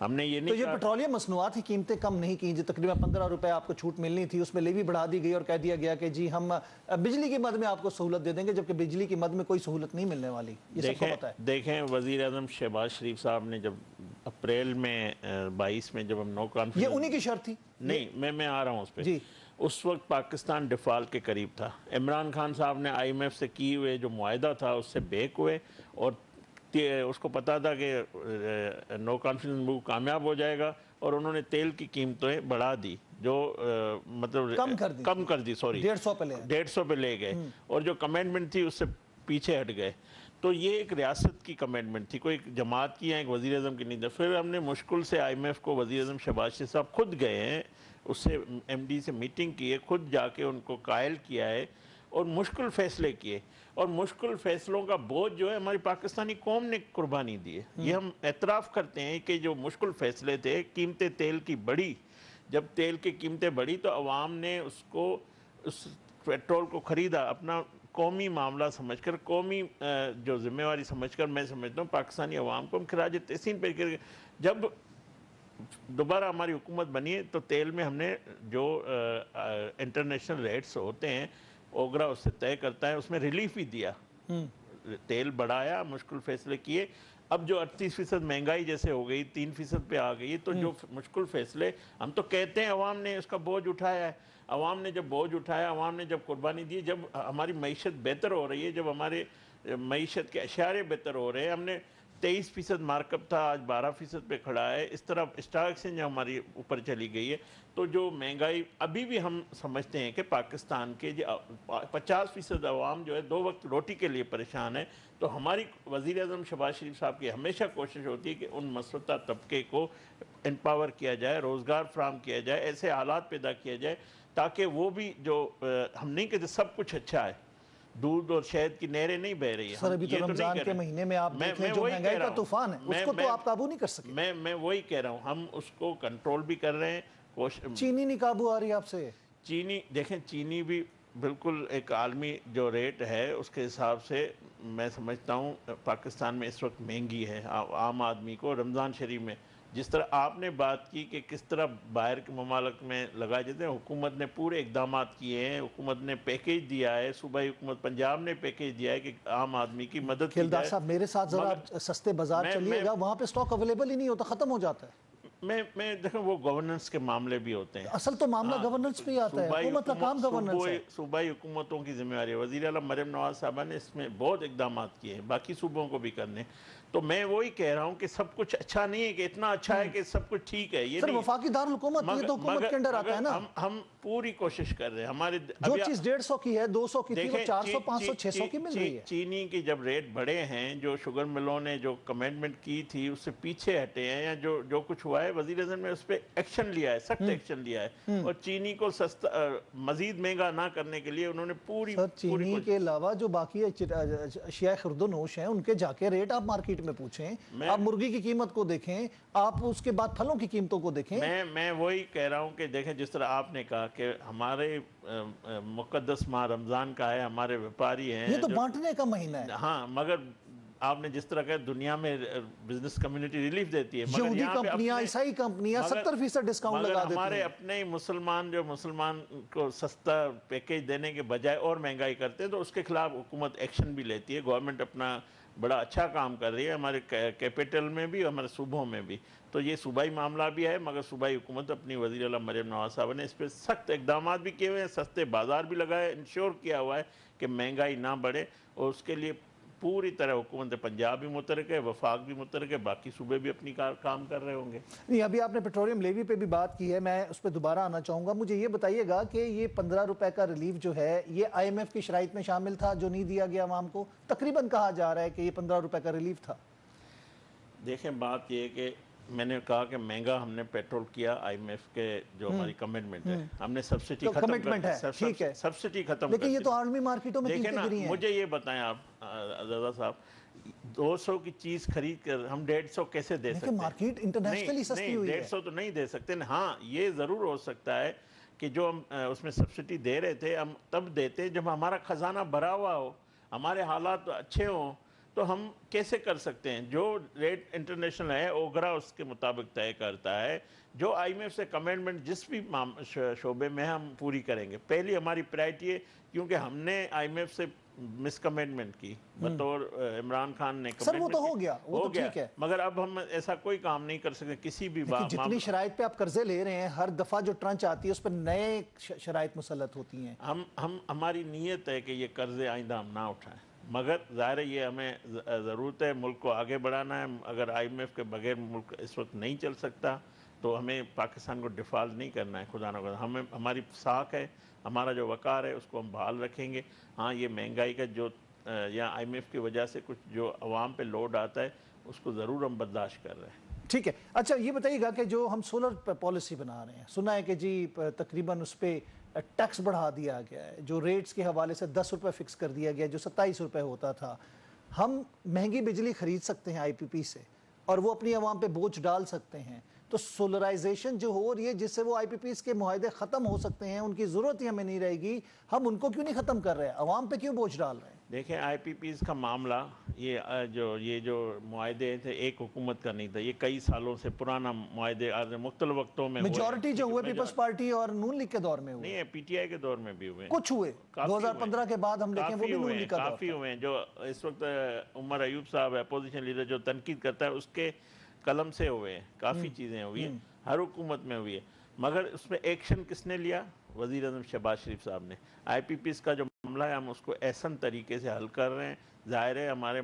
ہم نے یہ تو نہیں یہ کہا پیٹرولیم مصنوعات کی قیمتیں کم نہیں کی، جو تقریباً 15 روپے آپ کو چھوٹ ملنی تھی، اس میں لیوی بڑھا دی گئی اور کہہ دیا گیا کہ جی ہم بجلی کی مد میں آپ کو سہولت دے دیں گے، جبکہ بجلی کی مد میں کوئی سہولت نہیں ملنے والی، یہ سب کو پتہ ہے۔ دیکھیں وزیر اعظم شہباز شریف صاحب نے جب اپریل میں 22 میں جب ہم نو یہ کانفیڈنس انہی کی شرط تھی؟ نہیں میں آ رہا ہوں اس پہ جی اس وقت پاکستان ڈیفالٹ کے قریب تھا، عمران خان صاحب نے آئی ایم ایف سے کی ہوئے جو معاہدہ تھا اس سے بیک ہوئے، اور اس کو پتا تھا کہ نو کانفیڈنس موو کامیاب ہو جائے گا، اور انہوں نے تیل کی قیمتیں بڑھا دی، جو مطلب کم کر دی، سوری 150 پہ لے 150 پہ لے گئے، اور جو کمنٹمنٹ تھی اس سے پیچھے ہٹ گئے۔ تو یہ ایک ریاست کی کمنٹمنٹ تھی، کوئی ایک جماعت کی یا ایک وزیر اعظم کی نہیں تھی۔ پھر ہم نے مشکل سے آئی ایم ایف کو، وزیر اعظم شہباز شریف صاحب خود گئے ہیں، اس سے ایم ڈی سے میٹنگ کی ہے، خود جا کے ان کو قائل کیا ہے اور مشکل فیصلے کیے، اور مشکل فیصلوں کا بوجھ جو ہے ہماری پاکستانی قوم نے قربانی دی ہے۔ یہ ہم اعتراف کرتے ہیں کہ جو مشکل فیصلے تھے، قیمتیں تیل کی بڑھی، جب تیل کی قیمتیں بڑھی تو عوام نے اس پیٹرول کو خریدا اپنا قومی معاملہ سمجھ کر، قومی جو ذمہ داری سمجھ کر۔ میں سمجھتا ہوں پاکستانی عوام کو ہم خراج تحسین پیش کر، جب دوبارہ ہماری حکومت بنی ہے تو تیل میں ہم نے جو انٹرنیشنل ریٹس ہوتے ہیں، اوگرا اس سے طے کرتا ہے، اس میں ریلیف بھی دیا، تیل بڑھایا، مشکل فیصلے کیے۔ اب جو 38% مہنگائی جیسے ہو گئی، 3% پہ آ گئی، تو جو مشکل فیصلے، ہم تو کہتے ہیں عوام نے اس کا بوجھ اٹھایا ہے، عوام نے جب بوجھ اٹھایا، عوام نے جب قربانی دی، جب ہماری معیشت بہتر ہو رہی ہے، جب ہمارے معیشت کے اشارے بہتر ہو رہے ہیں، ہم نے 23% مارک اپ تھا، آج 12% پہ کھڑا ہے، اس طرح اسٹاک ایکسچینج ہماری اوپر چلی گئی ہے۔ تو جو مہنگائی ابھی بھی ہم سمجھتے ہیں کہ پاکستان کے 50% عوام جو ہے 2 وقت روٹی کے لیے پریشان ہے، تو ہماری وزیر اعظم شہباز شریف صاحب کی ہمیشہ کوشش ہوتی ہے کہ ان مسودہ طبقے کو امپاور کیا جائے، روزگار فراہم کیا جائے، ایسے حالات پیدا کیا جائے تاکہ وہ بھی جو ہم نہیں کہتے سب کچھ اچھا ہے، دودھ اور شہد کی نہریں نہیں بہ رہی ہیں۔ سر ابھی تو رمضان کے مہینے میں آپ دیکھ لیں جو مہنگائی کا طوفان ہے، اس کو تو آپ قابو نہیں کر سکے۔ میں وہی کہہ رہا ہوں، ہم اس کو کنٹرول بھی کر رہے ہیں۔ چینی نہیں قابو آ رہی آپ سے؟ چینی دیکھیں، چینی بھی بالکل ایک عالمی جو ریٹ ہے اس کے حساب سے میں سمجھتا ہوں پاکستان میں اس وقت مہنگی ہے عام آدمی کو۔ رمضان شریف میں جس طرح آپ نے بات کی کہ کس طرح باہر کے ممالک میں لگائے جاتے ہیں، حکومت نے پورے اقدامات کیے ہیں، حکومت نے پیکیج دیا ہے، صوبائی حکومت پنجاب نے پیکیج دیا ہے کہ عام آدمی کی مدد کی کھیلدار جائے۔ صاحب میرے ساتھ ذرا سستے بازار چلیے گا، وہاں پہ سٹاک اویلیبل ہی نہیں ہوتا، ختم ہو جاتا ہے۔ میں دیکھیں وہ گورننس کے معاملے بھی ہوتے ہیں، اصل تو معاملہ گورننس پہ ہی آتا ہے، حکومت کا کام گورننس ہے۔ صوبائی حکومتوں کی ذمہ داری ہے۔ وزیر اعلیٰ مریم نواز صاحبہ نے اس میں بہت اقدامات کیے ہیں، باقی صوبوں کو بھی کرنے۔ تو میں وہی کہہ رہا ہوں کہ سب کچھ اچھا نہیں ہے کہ اتنا اچھا ہے کہ سب کچھ ٹھیک ہے، یہ سر نہیں۔ وفاقی دارالحکومت یہ تو حکومت کے انڈر آتا ہے نا۔ ہم پوری کوشش کر رہے ہیں، ہمارے جو چیز 150 کی ہے 200 کی تھی وہ 400 500 600 کی مل رہی ہے۔ چینی کی جب ریٹ بڑھے ہیں، جو شوگر ملوں نے جو کمنٹمنٹ کی تھی اس سے پیچھے ہٹے ہیں، یا جو کچھ ہوا ہے، وزیر اعظم نے اس پہ ایکشن لیا ہے، سخت ایکشن لیا ہے، اور چینی کو سستا مزید مہنگا نہ کرنے کے لیے انہوں نے پوری چینی کے علاوہ جو باقی اشیاء خرد و نوش ہیں ان کے جا کے ریٹ آپ مارکیٹ میں پوچھیں، آپ مرغی کی قیمت کو دیکھیں، آپ اس کے بعد پھلوں کی قیمتوں کو دیکھیں۔ میں وہی کہہ رہا ہوں کہ دیکھیں جس طرح آپ نے کہا کہ ہمارے مقدس ماہ رمضان کا ہے، ہمارے ویپاری ہیں، یہ تو بانٹنے کا مہینہ ہے۔ ہاں، مگر آپ نے جس طرح کہا دنیا میں بزنس کمیونٹی ریلیف دیتی ہے، یہودی کمپنیاں، عیسائی کمپنیاں 70% ڈسکاؤنٹ لگا دیتی ہیں۔ ہمارے اپنے ہی مسلمان کو سستا پیکیج دینے کے بجائے اور مہنگائی کرتے ہیں، تو اس کے خلاف حکومت ایکشن بھی لیتی ہے۔ گورنمنٹ اپنا بڑا اچھا کام کر رہی ہے، ہمارے کیپٹل میں بھی، ہمارے صوبوں میں بھی۔ تو یہ صوبائی معاملہ بھی ہے، مگر صوبائی حکومت اپنی وزیر اعلیٰ مریم نواز صاحب نے اس پہ سخت اقدامات بھی کیے ہوئے ہیں، سستے بازار بھی لگائے، انشور کیا ہوا ہے کہ مہنگائی نہ بڑھے، اور اس کے لیے پوری طرح حکومت پنجاب بھی متحرک ہے، وفاق بھی متحرک ہے، باقی صوبے بھی اپنی کام کر رہے ہوں گے۔ نہیں، ابھی آپ نے پیٹرولیم لیوی پہ بھی بات کی ہے، میں اس پہ دوبارہ آنا چاہوں گا۔ مجھے یہ بتائیے گا کہ یہ 15 روپے کا ریلیف جو ہے یہ آئی ایم ایف کی شرائط میں شامل تھا جو نہیں دیا گیا عوام کو؟ تقریباً کہا جا رہا ہے کہ یہ 15 روپے کا ریلیف تھا۔ دیکھیں بات یہ ہے کہ میں نے کہا کہ مہنگا ہم نے پیٹرول کیا، آئی ایم ایف کے جو ہماری کمٹمنٹ ہے، ہم نے سبسڈی ختم کر، سبسڈی ختم کر، لیکن یہ تو عالمی مارکیٹوں میں قیمتیں گری ہیں۔ مجھے یہ بتائیں آپ رضا صاحب، 200 کی چیز خرید کر ہم 150 کیسے دے سکتے ہیں؟ مارکیٹ انٹرنیشنلی سستی ہوئی ہے۔ 150 تو نہیں دے سکتے۔ ہاں، یہ ضرور ہو سکتا ہے کہ جو ہم اس میں سبسڈی دے رہے تھے ہم تب دیتے جب ہمارا خزانہ بھرا ہوا ہو، ہمارے حالات اچھے ہوں، تو تو ہم کیسے کر سکتے ہیں؟ جو ریٹ انٹرنیشنل ہے اوگرا اس کے مطابق طے کرتا ہے، جو آئی ایم ایف سے کمٹمنٹ جس بھی شعبے میں ہم پوری کریں گے. پہلی ہماری پرائرٹی ہے، کیونکہ ہم نے آئی ایم ایف سے مس کمٹمنٹ کی بطور عمران خان نے سر وہ کمٹمنٹ تو ہو گیا، وہ تو ٹھیک ہے، مگر اب ہم ایسا کوئی کام نہیں کر سکتے کسی بھی لیکن جتنی شرائط پہ آپ قرضے لے رہے ہیں، ہر دفعہ جو ٹرنچ آتی ہے اس پر نئے شرائط مسلط ہوتی ہیں. ہماری نیت ہے کہ یہ قرضے آئندہ ہم نہ اٹھائیں، مگر ظاہر ہے یہ ہمیں ضرورت ہے، ملک کو آگے بڑھانا ہے. اگر آئی ایم ایف کے بغیر ملک اس وقت نہیں چل سکتا تو ہمیں پاکستان کو ڈیفالٹ نہیں کرنا ہے. خدا نہ خدا ہماری ساکھ ہے، ہمارا جو وقار ہے اس کو ہم بحال رکھیں گے. ہاں یہ مہنگائی کا جو یا آئی ایم ایف کی وجہ سے کچھ جو عوام پہ لوڈ آتا ہے اس کو ضرور ہم برداشت کر رہے ہیں. ٹھیک ہے. اچھا یہ بتائیے گا کہ جو ہم سولر پالیسی بنا رہے ہیں، سنا ہے کہ جی تقریباً اس پہ ٹیکس بڑھا دیا گیا ہے، جو ریٹس کے حوالے سے 10 روپے فکس کر دیا گیا جو 27 روپے ہوتا تھا. ہم مہنگی بجلی خرید سکتے ہیں آئی پی پی سے اور وہ اپنی عوام پہ بوجھ ڈال سکتے ہیں. تو سولرائزیشن جو ہو رہی ہے جس سے وہ آئی پی پیز کے معاہدے ختم ہو سکتے ہیں، ان کی ضرورت ہی ہمیں نہیں رہے گی، ہم ان کو کیوں نہیں ختم کر رہے ہیں؟ عوام پہ کیوں بوجھ ڈال رہے ہیں؟ دیکھیں آئی پی پیز کا معاملہ یہ جو معاہدے تھے ایک حکومت کا نہیں تھا، یہ کئی سالوں سے پرانا معاہدے مختلف وقتوں میں ہوئے. میجورٹی جو ہوئے پیپلز پارٹی اور نون لیگ کے دور میں ہوئے، نہیں ہے پی ٹی آئی کے دور میں بھی ہوئے، کچھ ہوئے 2015 کے بعد ہم دیکھیں وہ بھی نون لیگ کا دور کافی ہوئے ہیں. جو اس وقت عمر ایوب صاحب اپوزیشن لیڈر جو تنقید کرتا ہے اس کے قلم سے ہوئے ہیں، کافی چیزیں ہوئی ہیں، ہر حکومت میں ہوئی ہے. مگر اس میں ایکشن کس نے لیا؟ وزیر اعظم شہباز شریف صاحب نے. آئی پی پیز کا جو معاملہ ہے ہم اس کو احسن طریقے سے حل کر رہے ہیں. ظاہر ہے ہمارے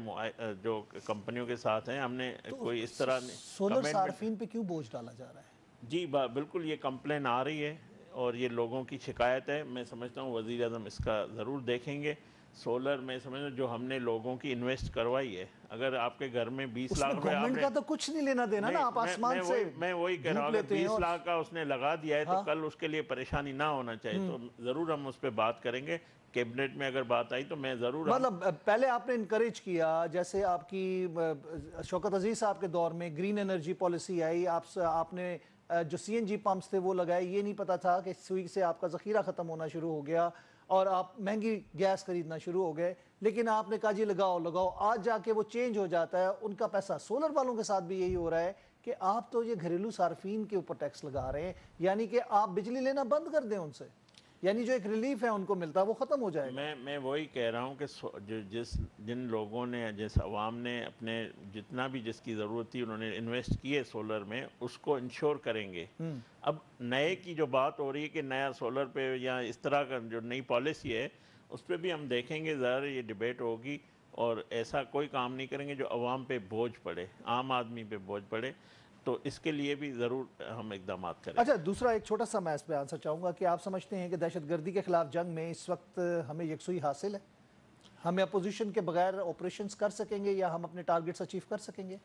جو کمپنیوں کے ساتھ ہیں ہم نے کوئی اس طرح سولر صارفین پہ کیوں بوجھ ڈالا جا رہا ہے؟ جی بالکل یہ کمپلین آ رہی ہے اور یہ لوگوں کی شکایت ہے. میں سمجھتا ہوں وزیر اعظم اس کا ضرور دیکھیں گے. سولر میں سمجھتا ہوں جو ہم نے لوگوں کی انویسٹ کروائی ہے، اگر آپ کے گھر میں 20 لاکھ روپے گورنمنٹ کا تو کچھ نہیں لینا دینا نا، آپ آسمان سے میں وہی کہہ رہا ہوں، اگر 20 لاکھ کا اس نے لگا دیا ہے تو کل اس کے لیے پریشانی نہ ہونا چاہیے. تو ضرور ہم اس پہ بات کریں گے. کیبنٹ میں اگر بات آئی تو میں ضرور مطلب پہلے آپ نے انکریج کیا، جیسے آپ کی شوکت عزیز صاحب کے دور میں گرین انرجی پالیسی آئی، آپ نے جو سی این جی پمپس تھے وہ لگائے. یہ نہیں پتا تھا کہ سوئی سے آپ کا ذخیرہ ختم ہونا شروع ہو گیا اور آپ مہنگی گیس خریدنا شروع ہو گئے، لیکن آپ نے کہا جی لگاؤ. آج جا کے وہ چینج ہو جاتا ہے. ان کا پیسہ سولر والوں کے ساتھ بھی یہی ہو رہا ہے کہ آپ تو یہ گھریلو صارفین کے اوپر ٹیکس لگا رہے ہیں، یعنی کہ آپ بجلی لینا بند کر دیں ان سے، یعنی جو ایک ریلیف ہے ان کو ملتا ہے وہ ختم ہو جائے گا. میں وہی کہہ رہا ہوں کہ جن لوگوں نے جس عوام نے اپنے جتنا بھی جس کی ضرورت تھی انہوں نے انویسٹ کیے سولر میں، اس کو انشور کریں گے. اب نئے کی جو بات ہو رہی ہے کہ نیا سولر پہ یا اس طرح کا جو نئی پالیسی ہے اس پہ بھی ہم دیکھیں گے. ظاہر یہ ڈیبیٹ ہوگی اور ایسا کوئی کام نہیں کریں گے جو عوام پہ بوجھ پڑے، عام آدمی پہ بوجھ پڑے. تو اس کے لیے بھی ضرور ہم اقدامات کریں. اچھا دوسرا ایک چھوٹا سا میں اس پہ آنسر چاہوں گا کہ آپ سمجھتے ہیں کہ دہشت گردی کے خلاف جنگ میں اس وقت ہمیں یکسوئی حاصل ہے؟ ہمیں اپوزیشن کے بغیر آپریشنز کر سکیں گے یا ہم اپنے ٹارگٹس اچیو کر سکیں گے؟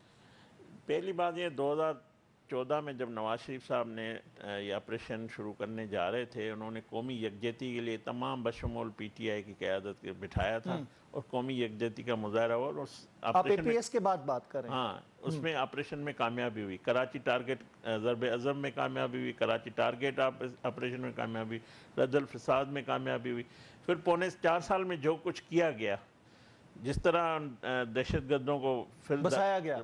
پہلی بات یہ 2014 میں جب نواز شریف صاحب نے یہ آپریشن شروع کرنے جا رہے تھے، انہوں نے قومی یکجہتی کے لیے تمام بشمول پی ٹی آئی کی قیادت بٹھایا تھا اور قومی یکجہتی کا مظاہرہ ہوا. اور آپ اے پی ایس کے بعد بات کریں. ہاں اس میں آپریشن میں کامیابی ہوئی. کراچی ٹارگٹ ضرب عضب میں کامیابی ہوئی، کراچی ٹارگٹ آپریشن میں کامیابی ہوئی، رد الفساد میں کامیابی ہوئی. پھر پونے 4 سال میں جو کچھ کیا گیا، جس طرح دہشت گردوں کو پھر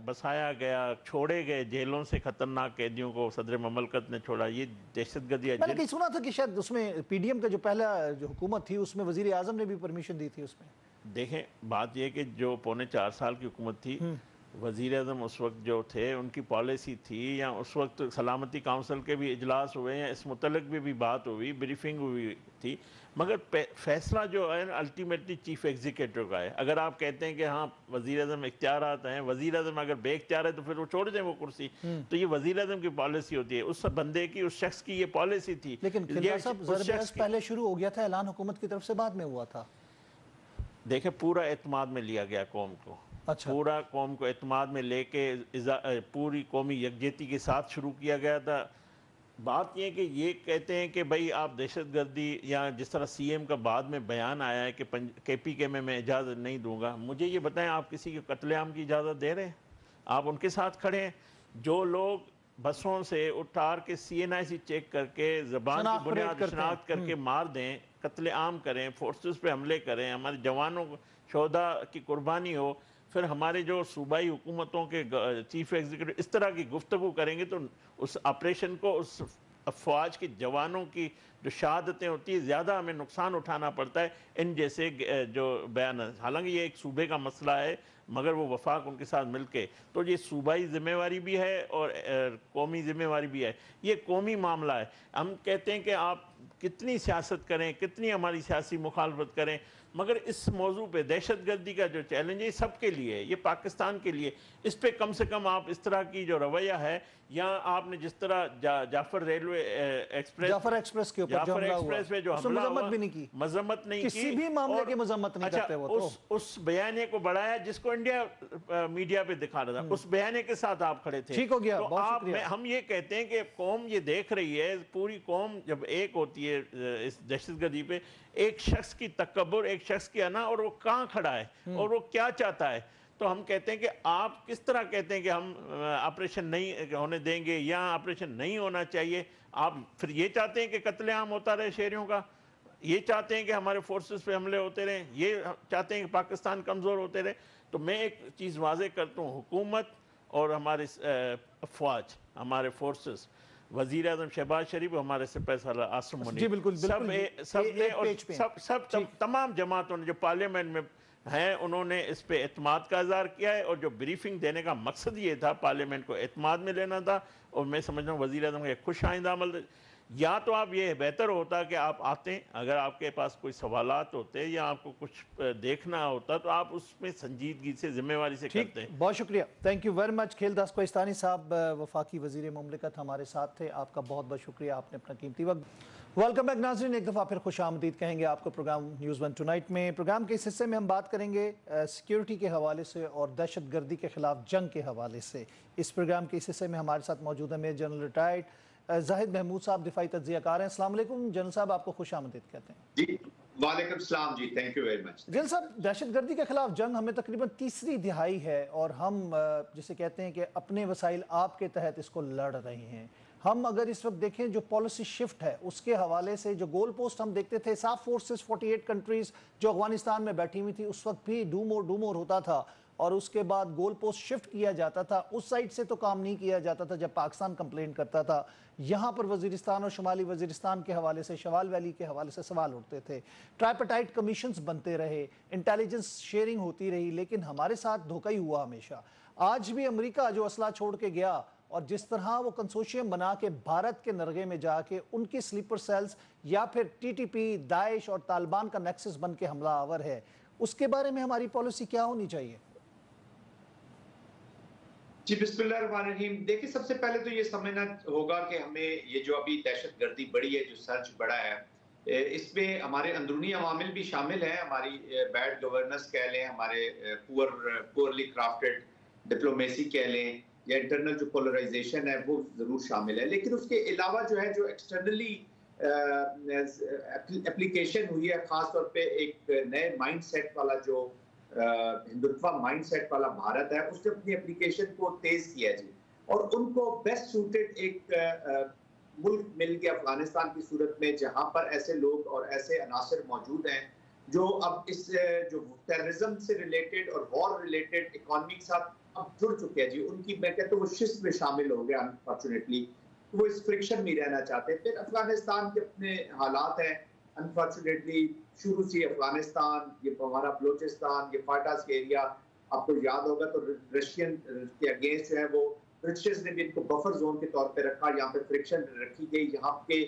بسایا گیا، چھوڑے گئے جیلوں سے خطرناک قیدیوں کو صدر مملکت نے چھوڑا، یہ دہشت گردی. میں نے کہیں سنا تھا کہ شاید اس میں پی ڈی ایم کا جو پہلا جو حکومت تھی اس میں وزیر اعظم نے بھی پرمیشن دی تھی اس میں. دیکھیں بات یہ کہ جو پونے 4 سال کی حکومت تھی، وزیر اعظم اس وقت جو تھے ان کی پالیسی تھی، یا اس وقت سلامتی کونسل کے بھی اجلاس ہوئے ہیں، اس متعلق بھی بات ہوئی، بریفنگ ہوئی تھی، مگر فیصلہ جو ہے الٹیمیٹلی چیف ایگزیکٹو کا ہے. اگر آپ کہتے ہیں کہ ہاں وزیر اعظم اختیارات ہیں، وزیر اعظم اگر بے اختیار ہے تو پھر وہ چھوڑ دیں وہ کرسی. تو یہ وزیر اعظم کی پالیسی ہوتی ہے، اس بندے کی، اس شخص کی یہ پالیسی تھی. لیکن خلیفہ صاحب ضرب عضب پہلے شروع ہو گیا تھا، اعلان حکومت کی طرف سے بعد میں ہوا تھا. دیکھیں پورا اعتماد میں لیا گیا قوم کو، پورا قوم کو اعتماد میں لے کے پوری قومی یکجہتی کے ساتھ شروع کیا گیا تھا. بات یہ کہ یہ کہتے ہیں کہ بھائی آپ دہشت گردی، یا جس طرح سی ایم کا بعد میں بیان آیا ہے کہ کے پی کے میں اجازت نہیں دوں گا. مجھے یہ بتائیں آپ کسی کے قتل عام کی اجازت دے رہے ہیں؟ آپ ان کے ساتھ کھڑے ہیں جو لوگ بسوں سے اٹھار کے سی این آئی سی چیک کر کے زبان کی بنیاد شناخت کر کے مار دیں، قتل عام کریں، فورسز پہ حملے کریں، ہمارے جوانوں کو شہداء کی قربانی ہو. پھر ہمارے جو صوبائی حکومتوں کے چیف ایگزیکٹو اس طرح کی گفتگو کریں گے تو اس آپریشن کو، اس فوج کے جوانوں کی جو شہادتیں ہوتی ہیں، زیادہ ہمیں نقصان اٹھانا پڑتا ہے ان جیسے جو بیانات. حالانکہ یہ ایک صوبے کا مسئلہ ہے، مگر وہ وفاق ان کے ساتھ مل کے، تو یہ صوبائی ذمہ واری بھی ہے اور قومی ذمہ واری بھی ہے. یہ قومی معاملہ ہے. ہم کہتے ہیں کہ آپ کتنی سیاست کریں، کتنی ہماری سیاسی مخالفت کریں، مگر اس موضوع پہ دہشت گردی کا جو چیلنج ہے یہ سب کے لیے ہے، یہ پاکستان کے لیے. اس پہ کم سے کم آپ اس طرح کی جو رویہ ہے، یا آپ نے جس طرح جعفر ریلوے ایکسپریس، جعفر ایکسپریس کے اوپر جو جعفر حملہ ہوا، ایکسپریس پہ جو اس نے حملہ مذمت ہوا، بھی نہیں کی، مذمت نہیں کی، کسی بھی معاملے کی مذمت نہیں کرتے وہ تو. اس بیانیے کو بڑھایا جس کو انڈیا میڈیا پہ دکھا رہا تھا، اس بیانیے کے ساتھ آپ کھڑے تھے. ٹھیک ہو گیا، تو بہت شکریہ. ہم یہ کہتے ہیں کہ قوم یہ دیکھ رہی ہے، پوری قوم جب ایک ہوتی ہے اس دہشت گردی پہ، ایک شخص کی تکبر، ایک شخص کی انا، اور وہ کہاں کھڑا ہے اور وہ کیا چاہتا ہے. تو ہم کہتے ہیں کہ آپ کس طرح کہتے ہیں کہ ہم آپریشن نہیں ہونے دیں گے یا آپریشن نہیں ہونا چاہیے. آپ پھر یہ چاہتے ہیں کہ قتل عام ہوتا رہے شہریوں کا، یہ چاہتے ہیں کہ ہمارے فورسز پہ حملے ہوتے رہیں، یہ چاہتے ہیں کہ پاکستان کمزور ہوتے رہے. تو میں ایک چیز واضح کرتا ہوں، حکومت اور ہمارے افواج، ہمارے فورسز، وزیر اعظم شہباز شریف، ہمارے سپاہی سالار عاصم منیب، جی بالکل سب نے اور سب تمام جماعتوں نے جو پارلیمنٹ میں ہیں، انہوں نے اس پہ اعتماد کا اظہار کیا ہے. اور جو بریفنگ دینے کا مقصد یہ تھا، پارلیمنٹ کو اعتماد میں لینا تھا. اور میں سمجھتا ہوں وزیر اعظم کا ایک خوش آئندہ عمل. یا تو آپ یہ بہتر ہوتا کہ آپ آتے، اگر آپ کے پاس کوئی سوالات ہوتے یا آپ کو کچھ دیکھنا ہوتا تو آپ اس میں سنجیدگی سے، ذمہ واری سے کرتے. بہت شکریہ، thank you very much. Kheldas Kohistani صاحب، وفاقی وزیر مملکت ہمارے ساتھ تھے. آپ کا بہت بہت شکریہ، آپ نے اپنا قیمتی وقت. ویلکم بیک ناظرین، ایک دفعہ پھر خوش آمدید کہیں گے آپ کو پروگرام نیوز ون ٹونائٹ میں. پروگرام کے اس حصے میں ہم بات کریں گے سیکیورٹی کے حوالے سے اور دہشت گردی کے خلاف جنگ کے حوالے سے. اس پروگرام کے اس حصے میں ہمارے ساتھ موجود ہیں میجر جنرل ریٹائرڈ زاہد محمود صاحب، دفاعی تجزیہ کار ہیں. السلام علیکم جنرل صاحب، آپ کو خوش آمدید کہتے ہیں. جی وعلیکم السلام جی، thank you very much. General صاحب، دہشت گردی کے خلاف جنگ ہمیں تقریباً تیسری دہائی ہے اور ہم جسے کہتے ہیں کہ اپنے وسائل آپ کے تحت اس کو لڑ رہے ہیں. ہم اگر اس وقت دیکھیں جو پالیسی شفٹ ہے اس کے حوالے سے، جو گول پوسٹ ہم دیکھتے تھے، ساف فورسز 48 کنٹریز جو افغانستان میں بیٹھی ہوئی تھی، اس وقت بھی ڈو مور ہوتا تھا اور اس کے بعد گول پوسٹ شفٹ کیا جاتا تھا. اس سائٹ سے تو کام نہیں کیا جاتا تھا جب پاکستان کمپلین کرتا تھا. یہاں پر وزیرستان اور شمالی وزیرستان کے حوالے سے، شوال ویلی کے حوالے سے سوال اٹھتے تھے. ٹرائپیٹائٹ کمیشنز بنتے رہے، انٹیلیجنس شیئرنگ ہوتی رہی، لیکن ہمارے ساتھ دھوکہ ہی ہوا ہمیشہ. آج بھی امریکہ جو اسلحہ چھوڑ کے گیا اور جس طرح وہ کنسورشیم بنا کے بھارت کے نرغے میں جا کے ان کی سلیپر سیلز یا پھر ٹی ٹی پی، داعش اور طالبان کا نیکسس بن کے حملہ آور ہے، اس کے بارے میں ہماری پالیسی کیا ہونی چاہیے؟ جی بسم اللہ الرحمن الرحیم. دیکھیں، سب سے پہلے تو یہ سمجھنا ہوگا کہ ہمیں یہ جو ابھی دہشت گردی بڑی ہے، جو سرچ بڑا ہے، اس میں ہمارے اندرونی عوامل بھی شامل ہیں. ہماری بیڈ گورننس کہہ لیں، ہمارے پورلی کرافٹڈ ڈپلومیسی کہہ لیں، یا انٹرنل جو پولرائزیشن ہے وہ ضرور شامل ہے. لیکن اس کے علاوہ جو ہے، جو ایکسٹرنلی اپلیکیشن ہوئی ہے، خاص طور پہ ایک نئے مائنڈ سیٹ والا جو ہندوتوا مائنڈ سیٹ والا بھارت ہے، اس نے اپنی اپلیکیشن کو تیز کیا جی. اور ان کو بیسٹ سوٹڈ ایک ملک مل گیا افغانستان کی صورت میں، جہاں پر ایسے لوگ اور ایسے عناصر موجود ہیں جو اب اس جو ٹیررزم سے ریلیٹڈ اور وار ریلیٹڈ اکانومی کے ساتھ اب جڑ چکے ہیں جی. ان کی میں کہتا ہوں وہ شست میں شامل ہو گیا. انفارچونیٹلی وہ اس فرکشن میں رہنا چاہتے ہیں. پھر افغانستان کے اپنے حالات ہیں. انفارچونیٹلی شروع سے افغانستان، یہ ہمارا بلوچستان، یہ فاٹاز کے ایریا آپ کو یاد ہوگا تو رشین کے اگینسٹ جو ہے وہ برٹشرز نے بھی ان کو بفر زون کے طور پہ رکھا. یہاں پہ فرکشن رکھی گئی، یہاں پہ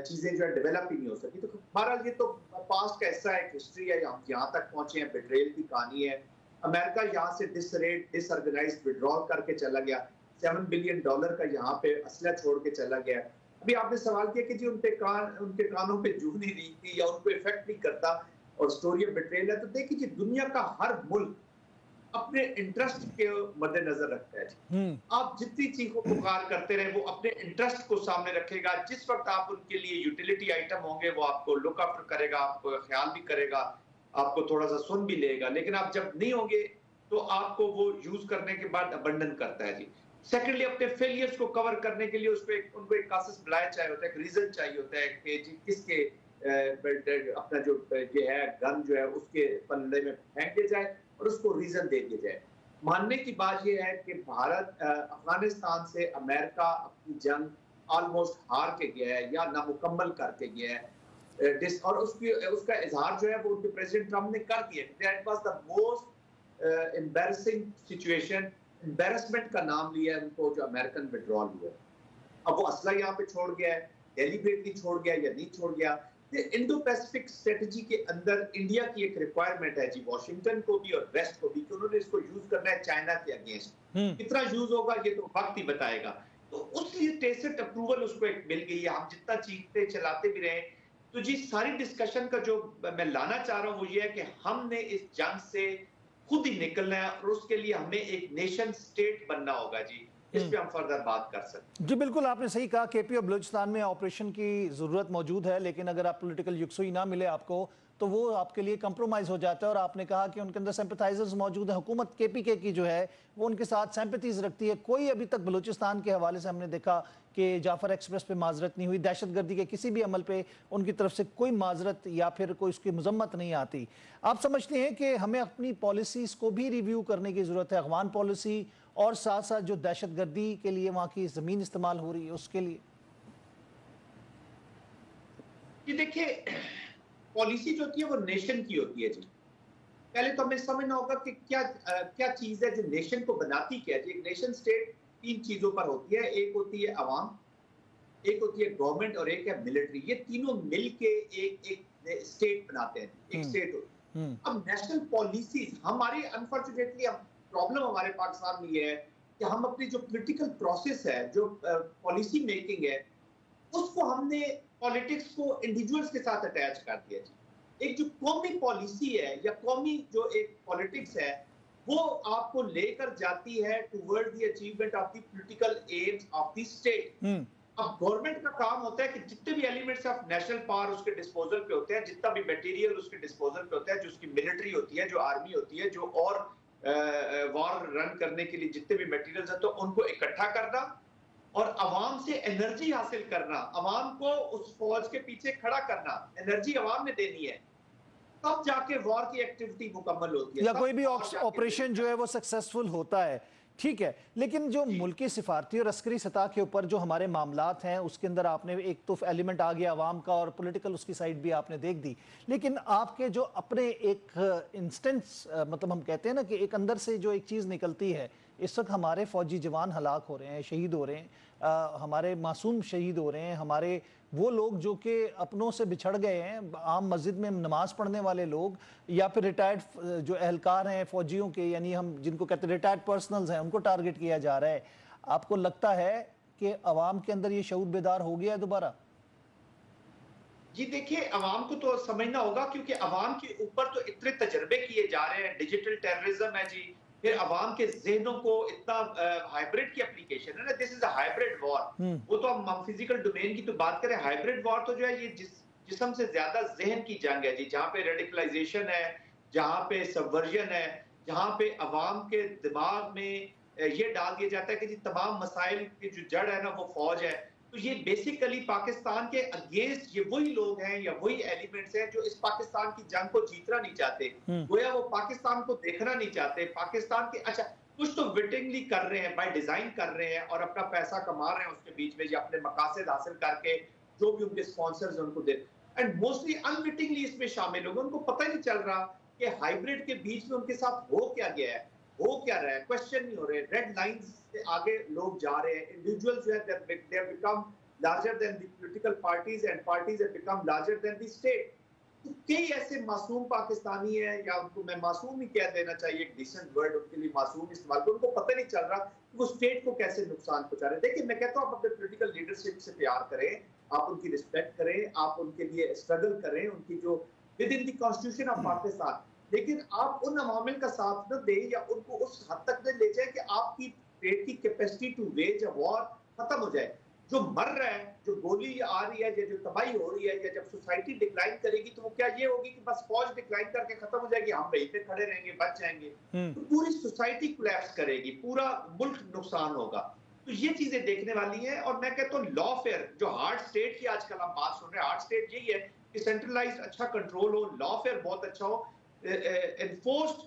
چیزیں جو ہے ڈیولپ ہی نہیں ہو سکی. تو بہرحال یہ تو پاسٹ کا حصہ ہے، ایک ہسٹری ہے. ہم یہاں تک پہنچے ہیں، بیٹریل کی کہانی ہے. امریکہ یہاں سے ڈس آرگنائزڈ وڈرال کر کے چلا گیا. $7 بلین کا یہاں پہ اسلحہ چھوڑ کے چلا گیا. ابھی آپ نے سوال کیا کہ جی ان کے کانوں پہ جو نہیں رہی تھی یا ان کو افیکٹ نہیں کرتا اور سٹوری آف بیٹریل ہے. تو دیکھیں جی، دنیا کا ہر ملک اپنے انٹرسٹ کے مد نظر رکھتا ہے جی. آپ جتنی چیخوں پکار کرتے رہے، وہ اپنے انٹرسٹ کو سامنے رکھے گا. جس وقت آپ ان کے لیے یوٹیلیٹی آئٹم ہوں گے، وہ آپ کو لک آفٹر کرے گا، آپ کو خیال بھی کرے گا، آپ کو تھوڑا سا سن بھی لے گا. لیکن آپ جب نہیں ہوں گے تو آپ کو وہ یوز کرنے کے بعد ابنڈن کرتا ہے جی. سیکنڈلی، اپنے فیلیئرز کو کور کرنے کے لیے ان کو ایک کاسس بلایا چاہیے ہوتا ہے، ایک ریزن چاہیے ہوتا ہے کہ جی کس کے اپنا جو یہ ہے گن جو ہے اس کے پلڑے میں پھینک دیا جائے. اور اس کو ریزن دے دیا جائے. ماننے کی بات یہ ہے کہ بھارت افغانستان سے امریکہ اپنی جنگ آلموسٹ ہار کے گیا ہے یا نامکمل کر کے گیا ہے, اور اس کا اظہار جو ہے وہ ان کے پریزیڈنٹ ٹرمپ نے کر دیا. That was the most embarrassing situation, embarrassment کا نام لیا ہے ان کو جو امریکن وڈرال ہوا ہے. اب وہ اسلحہ یہاں پہ چھوڑ گیا ہے, ڈیلیبریٹلی چھوڑ گیا یا نہیں چھوڑ گیا. انڈو پیسفک اسٹریٹجی کے اندر انڈیا کی ایک ریکوائرمنٹ ہے جی, واشنگٹن کو بھی اور ویسٹ کو بھی, کہ انہوں نے اس کو یوز کرنا ہے چائنا کے اگینسٹ. کتنا یوز ہوگا یہ تو وقت ہی بتائے گا. تو اس لیے ٹیسٹ اپروول اس کو ایک مل گئی ہے. ہم جتنا چیختے چلاتے بھی رہے. تو جی ساری ڈسکشن کا جو میں لانا چاہ رہا ہوں وہ یہ ہے کہ ہم نے اس جنگ سے خود ہی نکلنا ہے, اور اس کے لیے ہمیں ایک نیشن سٹیٹ بننا ہوگا جی. اس پہ ہم فردر بات کر سکتے ہیں. جی بالکل, آپ نے صحیح کہا. کے پی اور بلوچستان میں آپریشن کی ضرورت موجود ہے, لیکن اگر آپ پولیٹیکل یکسوئی نہ ملے آپ کو تو وہ آپ کے لیے کمپرومائز ہو جاتا ہے. اور آپ نے کہا کہ ان کے اندر سمپتھائزرز موجود ہیں. حکومت کے پی کے کی جو ہے وہ ان کے ساتھ سمپتھیز رکھتی ہے. کوئی ابھی تک بلوچستان کے حوالے سے ہم نے دیکھا کہ جعفر ایکسپریس پہ معذرت نہیں ہوئی, دہشت گردی کے کسی بھی عمل پہ ان کی طرف سے کوئی معذرت یا پھر کوئی اس کی مذمت نہیں آتی. آپ سمجھتے ہیں کہ ہمیں اپنی پالیسیز کو بھی ریویو کرنے کی ضرورت ہے, افغان پالیسی اور ساتھ ساتھ جو دہشت گردی کے لیے وہاں کی زمین استعمال ہو رہی ہے اس کے لیے؟ یہ دیکھیں, پالیسی جو ہوتی ہے وہ نیشن کی ہوتی ہے جی. پہلے تو ہمیں سمجھنا ہوگا کہ کیا چیز ہے جو نیشن کو بناتی کیا ہے جی. ایک نیشن سٹیٹ 3 چیزوں پر ہوتی ہے. ایک ہوتی ہے عوام, ایک ہوتی ہے گورنمنٹ, اور ایک ہے ملٹری. یہ تینوں مل کے ایک سٹیٹ بناتے ہیں, ایک سٹیٹ ہوتی ہے. اب نیشنل پالیسیز ہماری انفارچونیٹلی پرابلم ہمارے پاکستان میں یہ ہے کہ ہم اپنی جو پولیٹیکل پروسیس ہے, جو پالیسی میکنگ ہے, اس کو ہم نے پالیٹکس کو انڈیویجولز کے ساتھ اٹیچ کر دیا جی. ایک جو قومی پالیسی ہے یا قومی جو ایک پالیٹکس ہے وہ آپ کو لے کر جاتی ہے toward the achievement of the political aims of the state. اب گورنمنٹ کا کام ہوتا ہے کہ جتنے بھی ایلیمنٹس آف نیشنل پاور اس کے ڈسپوزل پہ ہوتے ہیں, جتنا بھی میٹیریل اس کے ڈسپوزل پہ ہوتا ہے, جو اس کی ملٹری ہوتی ہے, جو آرمی ہوتی ہے, جو اور وار رن کرنے کے لیے جتنے بھی میٹیریلز ہیں, تو ان کو اکٹھا کرنا اور عوام سے انرجی حاصل کرنا, عوام کو اس فوج کے پیچھے کھڑا کرنا, انرجی عوام نے دینی ہے, تب جا کے وار کی ایکٹیویٹی مکمل ہوتی ہے, یا کوئی بھی آپریشن جو ہے وہ سکسیسفل ہوتا ہے. ٹھیک ہے, لیکن جو ملکی سفارتی اور عسکری سطح کے اوپر جو ہمارے معاملات ہیں اس کے اندر آپ نے ایک تو ایلیمنٹ آ گیا عوام کا, اور پولیٹیکل اس کی سائیڈ بھی آپ نے دیکھ دی. لیکن آپ کے جو اپنے ایک انسٹنس, مطلب ہم کہتے ہیں نا کہ ایک اندر سے جو ایک چیز نکلتی ہے, اس وقت ہمارے فوجی جوان ہلاک ہو رہے ہیں, شہید ہو رہے ہیں, ہمارے معصوم شہید ہو رہے ہیں, ہمارے وہ لوگ جو کہ اپنوں سے بچھڑ گئے ہیں, عام مسجد میں نماز پڑھنے والے لوگ, یا پھر ریٹائرڈ جو اہلکار ہیں فوجیوں کے, یعنی ہم جن کو کہتے ہیں ریٹائرڈ پرسنلز ہیں, ان کو ٹارگٹ کیا جا رہا ہے. آپ کو لگتا ہے کہ عوام کے اندر یہ شعور بیدار ہو گیا ہے دوبارہ؟ جی دیکھیے, عوام کو تو سمجھنا ہوگا کیونکہ عوام کے اوپر تو اتنے تجربے کیے جا رہے ہیں. ڈیجیٹل ٹیررزم ہے جی, پھر عوام کے ذہنوں کو اتنا ہائیبرڈ کی اپلیکیشن ہے نا, دس از اے ہائیبرڈ وار. وہ تو ہم فزیکل ڈومین کی تو بات کریں, ہائیبرڈ وار تو جو ہے یہ جسم سے زیادہ ذہن کی جنگ ہے جی, جہاں پہ ریڈیکلائزیشن ہے, جہاں پہ سبورژن ہے, جہاں پہ عوام کے دماغ میں یہ ڈال دیا جاتا ہے کہ جی تمام مسائل کی جو جڑ ہے نا وہ فوج ہے. تو یہ بیسیکلی پاکستان کے اگینسٹ یہ وہی لوگ ہیں یا وہی ایلیمنٹس ہیں جو اس پاکستان کی جنگ کو جیتنا نہیں چاہتے, گویا وہ پاکستان کو دیکھنا نہیں چاہتے. پاکستان کے اچھا کچھ تو وٹنگلی کر رہے ہیں, بائی ڈیزائن کر رہے ہیں, اور اپنا پیسہ کما رہے ہیں اس کے بیچ میں, یا اپنے مقاصد حاصل کر کے جو بھی ان کے اسپانسرز ان کو دے, اینڈ موسٹلی انوٹنگلی اس میں شامل ہوں گے. ان کو پتہ ہی نہیں چل رہا کہ ہائیبرڈ کے بیچ میں ان کے ساتھ ہو کیا گیا ہے, ہو کیا رہا ہے, کوشچن نہیں ہو رہے. ریڈ لائنز سے آگے لوگ جا رہے ہیں. انڈیویجولز جو ہے they have become larger than the political parties and parties have become larger than the state. تو کئی ایسے معصوم پاکستانی ہیں, یا ان کو میں معصوم ہی کہہ دینا چاہیے, ایک ڈیسنٹ ورڈ ان کے لیے معصوم استعمال کرو, ان کو پتہ نہیں چل رہا کہ وہ اسٹیٹ کو کیسے نقصان پہنچا رہے ہیں. دیکھیں میں کہتا ہوں آپ اپنے پولیٹیکل لیڈرشپ سے پیار کریں, آپ ان کی رسپیکٹ کریں, آپ ان کے لیے اسٹرگل کریں, ان کی جو with in the constitution of Pakistan, لیکن آپ ان عوامل کا ساتھ نہ دیں یا ان کو اس حد تک نہ لے جائیں کہ آپ کی اسٹیٹ کی کیپیسٹی ٹو ویج اے وار ختم ہو جائے. جو مر رہا ہے, جو گولی آ رہی ہے, جو تباہی ہو رہی ہے, یا جب سوسائٹی ڈکلائن کرے گی تو وہ کیا یہ ہوگی کہ بس فوج ڈکلائن کر کے ختم ہو جائے گی, ہم وہیں پہ کھڑے رہیں گے, بچ جائیں گے؟ تو پوری سوسائٹی کولیپس کرے گی, پورا ملک نقصان ہوگا. تو یہ چیزیں دیکھنے والی ہیں. اور میں کہتا ہوں لا فیئر, جو ہارڈ اسٹیٹ کی آج کل ہم بات سن رہے ہیں, ہارڈ اسٹیٹ یہی ہے کہ سینٹرلائز اچھا کنٹرول ہو, لا فیئر بہت اچھا ہو, enforced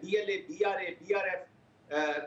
BLA, BRA, BRF,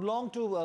belong to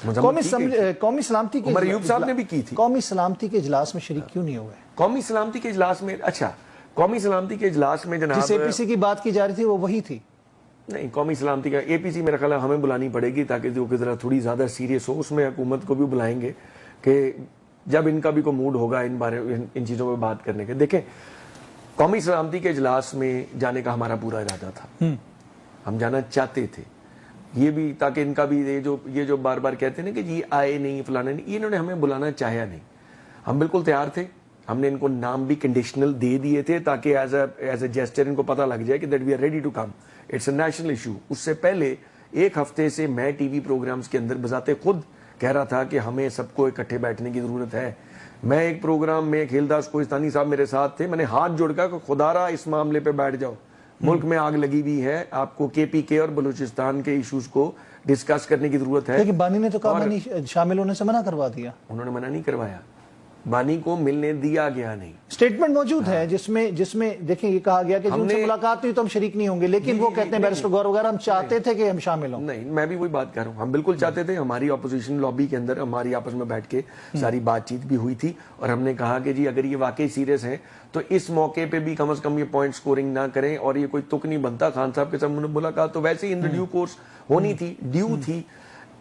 قومی سلامتی کے عمر ایوب صاحب نے بھی کی تھی. قومی سلامتی کے اجلاس میں شریک کیوں نہیں ہوئے؟ قومی سلامتی کے اجلاس میں اچھا قومی سلامتی کے اجلاس میں جناب جس اے پی سی کی بات کی جا رہی تھی وہ وہی تھی. نہیں، قومی سلامتی کا اے پی سی میرا خیال ہے ہمیں بلانی پڑے گی تاکہ جو ذرا تھوڑی زیادہ سیریس ہو. اس میں حکومت کو بھی بلائیں گے کہ جب ان کا بھی کوئی موڈ ہوگا ان چیزوں پہ بات کرنے کے. دیکھیں، قومی سلامتی کے اجلاس میں جانے کا ہمارا پورا ارادہ تھا، ہم جانا چاہتے تھے. یہ بھی تاکہ ان کا بھی یہ جو بار بار کہتے ہیں نا کہ جی آئے نہیں فلانا نہیں، انہوں نے ہمیں بلانا چاہیا نہیں. ہم بالکل تیار تھے. ہم نے ان کو نام بھی کنڈیشنل دے دیے تھے تاکہ ایز اے جیسچر ان کو پتہ لگ جائے کہ that we are ready to come. It's a national issue. اس سے پہلے ایک ہفتے سے میں ٹی وی پروگرامز کے اندر بذات خود کہہ رہا تھا کہ ہمیں سب کو اکٹھے بیٹھنے کی ضرورت ہے. میں ایک پروگرام میں کھیلداس کوہستانی صاحب میرے ساتھ تھے، میں نے ہاتھ جوڑ کر کہ خدا را اس معاملے پہ بیٹھ جاؤ. ملک میں آگ لگی ہوئی ہے، آپ کو کے پی کے اور بلوچستان کے ایشوز کو ڈسکس کرنے کی ضرورت ہے. لیکن بانی نے تو کہا نہیں، شامل ہونے سے منع کروا دیا. انہوں نے منع نہیں کروایا، بانی کو ملنے دیا گیا نہیں. سٹیٹمنٹ موجود ہے جس میں دیکھیں یہ کہا گیا کہ جن سے ملاقات ہوئی تو ہم شریک نہیں ہوں گے، لیکن وہ کہتے ہیں بیرسٹر گور وغیرہ ہم چاہتے تھے کہ ہم شامل ہوں. نہیں، میں بھی وہی بات کر رہا ہوں، ہم بالکل چاہتے تھے. ہماری اپوزیشن لابی کے اندر ہماری آپس میں بیٹھ کے ساری بات چیت بھی ہوئی تھی اور ہم نے کہا کہ جی اگر یہ واقعی سیریس ہے تو اس موقع پہ بھی کم از کم یہ پوائنٹ سکورنگ نہ کریں اور یہ کوئی تک نہیں بنتا. خان صاحب کے ساتھ ملاقات تو ویسے ہی ان ڈیو کورس ہونی تھی، ڈیو تھی.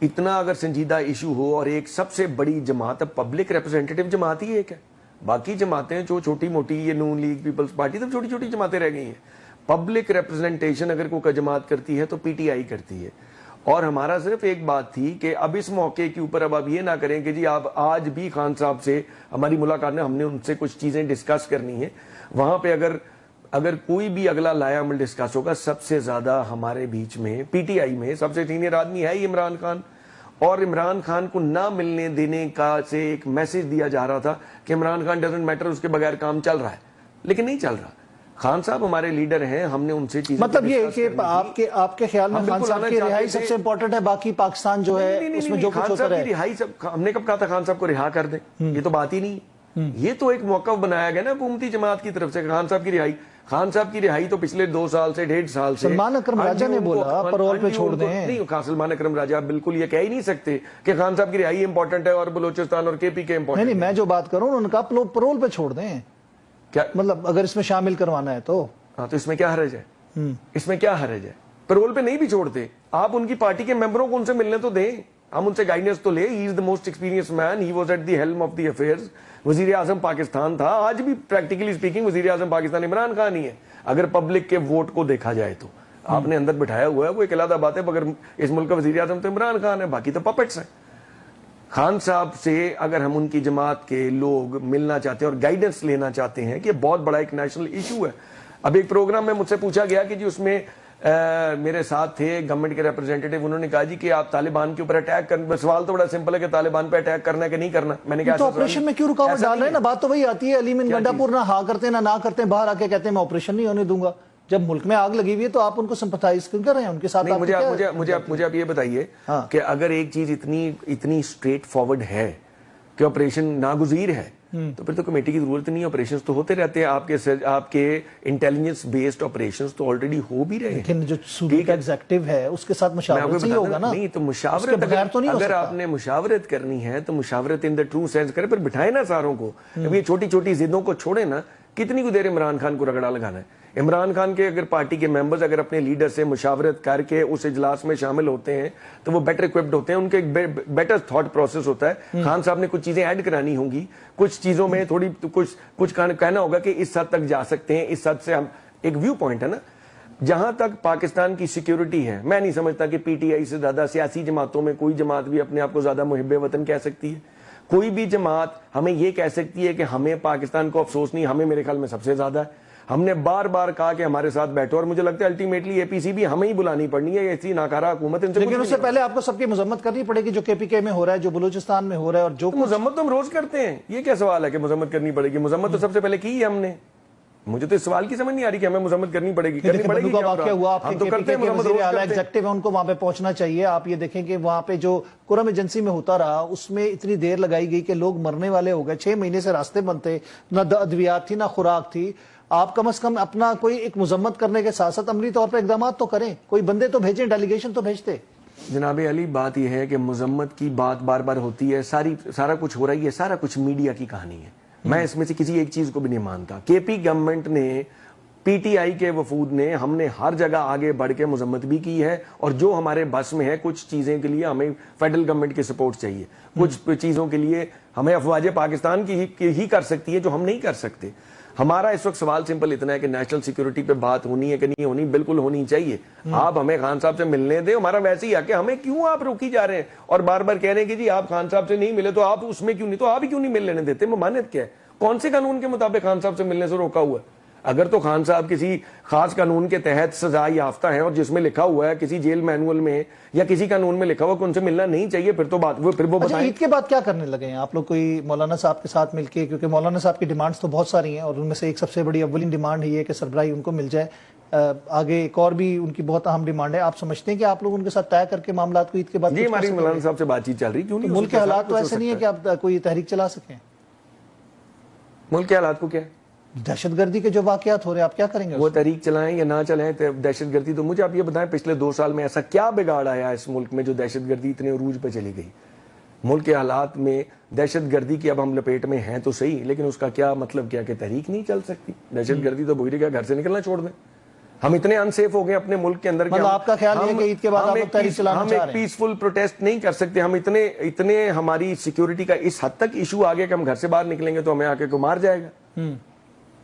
اتنا اگر سنجیدہ ایشو ہو اور ایک سب سے بڑی جماعت پبلک ریپرزینٹیٹیو جماعت ہی ایک ہے، باقی جماعتیں جو چھوٹی موٹی یہ نون لیگ پیپلز پارٹی سب چھوٹی چھوٹی جماعتیں رہ گئی ہیں. پبلک ریپرزنٹیشن اگر کوئی جماعت کرتی ہے تو پی ٹی آئی کرتی ہے. اور ہمارا صرف ایک بات تھی کہ اب اس موقع کے اوپر اب آپ یہ نہ کریں کہ جی آپ آج بھی خان صاحب سے ہماری ملاقات میں ہم نے ان سے کچھ چیزیں ڈسکس کرنی ہے. وہاں پہ اگر کوئی بھی اگلا لایا عمل ڈسکس ہوگا، سب سے زیادہ ہمارے بیچ میں پی ٹی آئی میں سب سے سینئر آدمی ہے یہ عمران خان. اور عمران خان کو نہ ملنے دینے کا سے ایک میسج دیا جا رہا تھا کہ عمران خان ڈزنٹ میٹر، اس کے بغیر کام چل رہا ہے، لیکن نہیں چل رہا. خان صاحب ہمارے لیڈر ہیں، ہم نے ان سے چیزیں مطلب یہ کہ آپ کے خیال میں خان صاحب کی رہائی سب سے امپورٹنٹ ہے، باقی پاکستان جو ہے اس میں جو کچھ ہوتا رہے. ہم نے کب کہا تھا خان صاحب کو رہا کر دیں؟ یہ تو بات ہی نہیں. یہ تو ایک موقف بنایا گیا نا حکومتی جماعت کی طرف سے خان صاحب کی رہائی. خان صاحب کی رہائی تو پچھلے 2 سال سے 1.5 سال سے سلمان اکرم راجہ نے بولا پرول پہ چھوڑ دیں. نہیں، سلمان اکرم راجہ بالکل یہ کہہ ہی نہیں سکتے کہ خان صاحب کی رہائی امپورٹنٹ ہے اور بلوچستان اور کے پی کے امپورٹنٹ. نہیں، میں جو بات کروں انہوں نے کہا پرول پہ چھوڑ دیں. کیا مطلب اگر اس میں شامل کروانا ہے تو ہاں، تو اس میں کیا حرج ہے؟ اس میں کیا حرج ہے؟ پرول پہ نہیں بھی چھوڑتے آپ ان کی پارٹی کے ممبروں کو ان سے ملنے تو دیں، ہم ان سے گائیڈنس تو لے. He is the most experience man, he was at the helm of the affairs. وزیر اعظم پاکستان تھا، آج بھی پریکٹیکلی اسپیکنگ وزیر اعظم پاکستان عمران خان ہی ہے. اگر پبلک کے ووٹ کو دیکھا جائے تو آپ نے اندر بٹھایا ہوا ہے وہ ایک علیحدہ بات ہے، مگر اس ملک کا وزیر اعظم تو عمران خان ہے، باقی تو پپٹس ہیں. خان صاحب سے اگر ہم ان کی جماعت کے لوگ ملنا چاہتے ہیں اور گائیڈنس لینا چاہتے ہیں کہ بہت بڑا ایک نیشنل ایشو ہے. اب ایک پروگرام میں مجھ سے پوچھا گیا کہ جی اس میں میرے ساتھ تھے گورنمنٹ کے ریپرزینٹیٹیو، انہوں نے کہا جی کہ آپ طالبان کے اوپر اٹیک کرنا. سوال تو بڑا سمپل ہے کہ طالبان پہ اٹیک کرنا ہے کہ نہیں کرنا. میں نے کہا تو آپریشن میں کیوں رکاوٹ ڈال رہے ہیں نا؟ بات تو وہی آتی ہے، علیم گنڈا پور نہ ہاں کرتے نہ کرتے، باہر آ کے کہتے ہیں میں آپریشن نہیں ہونے دوں گا. جب ملک میں آگ لگی ہوئی ہے تو آپ ان کو سمپتھائز کیوں کر رہے ہیں ان کے ساتھ؟ مجھے آپ یہ بتائیے کہ اگر ایک چیز اتنی اسٹریٹ فارورڈ ہے کہ آپریشن ناگزیر ہے تو پھر تو کمیٹی کی ضرورت نہیں. آپریشنز تو ہوتے رہتے ہیں، آپ کے انٹیلیجنس بیسڈ آپریشنز تو آلریڈی ہو بھی رہے ہیں. لیکن جو صوبے کا ایگزیکٹو ہے اس کے ساتھ مشاورت ہی ہوگا نا. نہیں تو مشاورت اگر آپ نے مشاورت کرنی ہے تو مشاورت ان دا ٹرو سینس کرے، پھر بٹھائے نا ساروں کو. اب یہ چھوٹی چھوٹی ضدوں کو چھوڑے نا. کتنی کو دیر عمران خان کو رگڑا لگانا ہے؟ عمران خان کے اگر پارٹی کے ممبرز اگر اپنے لیڈر سے مشاورت کر کے اس اجلاس میں شامل ہوتے ہیں تو وہ بیٹر اکوپڈ ہوتے ہیں، ان کے ایک بیٹر تھاٹ پروسیس ہوتا ہے. خان صاحب نے کچھ چیزیں ایڈ کرانی ہوں گی، کچھ چیزوں میں تھوڑی کچھ کہنا ہوگا کہ اس حد تک جا سکتے ہیں، اس حد سے ہم ایک ویو پوائنٹ ہے نا. جہاں تک پاکستان کی سیکیورٹی ہے، میں نہیں سمجھتا کہ پی ٹی آئی سے زیادہ سیاسی جماعتوں میں کوئی جماعت بھی اپنے آپ کو زیادہ محب وطن کہہ سکتی ہے. کوئی بھی جماعت ہمیں یہ کہہ سکتی ہے کہ ہمیں پاکستان کو افسوس نہیں، ہمیں میرے خیال میں سب سے زیادہ ہے. ہم نے بار بار کہا کہ ہمارے ساتھ بیٹھو، اور مجھے لگتا ہے الٹیمیٹلی اے پی سی بھی ہمیں ہی بلانی پڑنی ہے. ایسی ناکارہ حکومت ان سے، لیکن اس سے پہلے آپ کو سب کی مذمت کرنی پڑے گی جو کے پی کے میں ہو رہا ہے، جو بلوچستان میں ہو رہا ہے. اور جو مذمت تو ہم روز کرتے ہیں، یہ کیا سوال ہے کہ مذمت کرنی پڑے گی؟ مذمت تو سب سے پہلے کی ہے ہم نے. مجھے تو اس سوال کی سمجھ نہیں آ رہی کہ ہمیں مذمت کرنی پڑے گی. بدو کا واقعہ ہوا، آپ کے کے وزیر اعلیٰ ایگزیکٹو ہیں، ان کو وہاں پہ پہنچنا چاہیے. آپ یہ دیکھیں کہ وہاں پہ جو قرم ایجنسی میں ہوتا رہا اس میں اتنی دیر لگائی گئی کہ لوگ مرنے والے ہو گئے. 6 مہینے سے راستے بند تھے، نہ ادویات تھی نہ خوراک تھی. آپ کم از کم اپنا کوئی ایک مذمت کرنے کے ساتھ ساتھ عملی طور پہ اقدامات تو کریں، کوئی بندے تو بھیجیں، ڈیلیگیشن تو بھیجتے. جناب علی بات یہ ہے کہ مذمت کی بات بار بار ہوتی ہے، سارا کچھ ہو رہا ہے، یہ سارا کچھ میڈیا کی کہانی ہے. میں اس میں سے کسی ایک چیز کو بھی نہیں مانتا. کے پی گورنمنٹ نے، پی ٹی آئی کے وفود نے، ہم نے ہر جگہ آگے بڑھ کے مذمت بھی کی ہے، اور جو ہمارے بس میں ہے کچھ چیزیں کے لیے ہمیں فیڈرل گورنمنٹ کی سپورٹ چاہیے، کچھ چیزوں کے لیے ہمیں افواج پاکستان کی ہی کر سکتی ہے جو ہم نہیں کر سکتے. ہمارا اس وقت سوال سمپل اتنا ہے کہ نیشنل سیکیورٹی پہ بات ہونی ہے کہ نہیں ہونی، بالکل ہونی چاہیے. آپ ہمیں خان صاحب سے ملنے دیں، ہمارا ویسے ہی ہے کہ ہمیں کیوں آپ روکی جا رہے ہیں اور بار بار کہہ رہے ہیں کہ جی آپ خان صاحب سے نہیں ملے تو آپ اس میں کیوں نہیں، تو آپ ہی کیوں نہیں مل لینے دیتے؟ ممانعت کیا ہے؟ کون سے قانون کے مطابق خان صاحب سے ملنے سے روکا ہوا ہے؟ اگر تو خان صاحب کسی خاص قانون کے تحت سزا یافتہ ہیں اور جس میں لکھا ہوا ہے کسی جیل مینول میں یا کسی قانون میں لکھا ہوا کہ ان سے ملنا نہیں چاہیے، پھر تو بات پھر وہ بتائیں. عید کے بعد کیا کرنے لگے ہیں آپ لوگ کوئی مولانا صاحب کے ساتھ مل کے؟ کیونکہ مولانا صاحب کی ڈیمانڈز تو بہت ساری ہیں اور ان میں سے ایک سب سے بڑی اولین ڈیمانڈ یہ ہے کہ سربراہی ان کو مل جائے. آگے ایک اور بھی ان کی بہت اہم ڈیمانڈ ہے. آپ سمجھتے ہیں کہ آپ لوگ ان کے ساتھ طے کر کے معاملات کو عید کے بعد؟ جی ہماری مولانا صاحب سے بات چیت چل رہی، کیوں نہیں؟ ملک کے حالات تو ایسے نہیں ہے کہ آپ کوئی تحریک چلا سکیں. ملک کے حالات کو کیا، دہشت گردی کے جو واقعات ہو رہے ہیں آپ کیا کریں گے؟ وہ تحریک چلائیں یا نہ چلائیں دہشت گردی، تو مجھے آپ یہ بتائیں پچھلے 2 سال میں ایسا کیا بگاڑ آیا اس ملک میں جو دہشت گردی اتنے عروج پہ چلی گئی؟ ملک کے حالات میں دہشت گردی کی اب ہم لپیٹ میں ہیں تو صحیح، لیکن اس کا کیا مطلب کیا کہ تحریک نہیں چل سکتی؟ دہشت گردی تو بوجھے گا گھر سے نکلنا چھوڑ دیں. ہم اتنے انسیف ہو گئے اپنے ملک کے اندر کہ آپ کا خیال ہے کہ عید کے بعد آپ تحریک چلانا چاہ رہے ہیں؟ ہم ایک پیسفل پروٹیسٹ نہیں کر سکتے. ہم اتنے ہماری سیکیورٹی کا اس حد تک ایشو آ گیا کہ ہم گھر سے باہر نکلیں گے تو ہمیں آ کے کوئی مار جائے گا.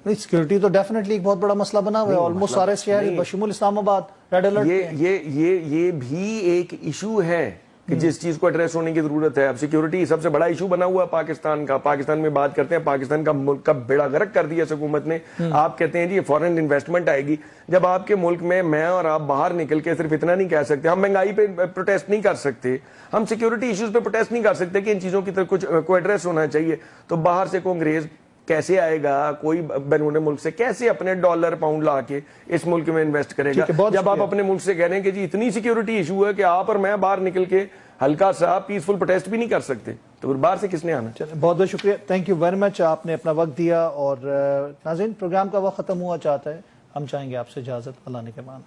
نہیں، سیکیورٹی تو ڈیفینیٹلی ایک بہت بڑا مسئلہ بنا ہوا ہے. آلموسٹ سارے شہر بشمول اسلام آباد ریڈ الرٹ. یہ بھی ایک ایشو ہے کہ جس چیز کو ایڈریس ہونے کی ضرورت ہے. اب سیکیورٹی سب سے بڑا ایشو بنا ہوا ہے پاکستان کا. پاکستان میں بات کرتے ہیں، پاکستان کا ملک کا بیڑا غرق کر دیا اس حکومت نے. آپ کہتے ہیں جی فورن انویسٹمنٹ آئے گی، جب آپ کے ملک میں اور آپ باہر نکل کے صرف اتنا نہیں کہہ سکتے، ہم مہنگائی پہ پروٹیسٹ نہیں کر سکتے، ہم سیکیورٹی ایشوز پہ پروٹیسٹ نہیں کر سکتے کہ ان چیزوں کی طرف کچھ کو ایڈریس ہونا چاہیے. تو باہر سے کوئی انگریز کیسے آئے گا، کوئی بیرون ملک سے کیسے اپنے ڈالر پاؤنڈ لا کے اس ملک میں انویسٹ کرے گا؟ جب آپ اپنے ملک سے کہہ رہے ہیں کہ جی اتنی سیکیورٹی ایشو ہے کہ آپ اور میں باہر نکل کے ہلکا سا پیسفل پروٹیسٹ بھی نہیں کر سکتے، تو پھر باہر سے کس نے آنا؟ بہت بہت شکریہ، تھینک یو ویری مچ. آپ نے اپنا وقت دیا. اور ناظرین، پروگرام کا وقت ختم ہوا چاہتا ہے، ہم چاہیں گے آپ سے اجازت اللہ نے کے مان.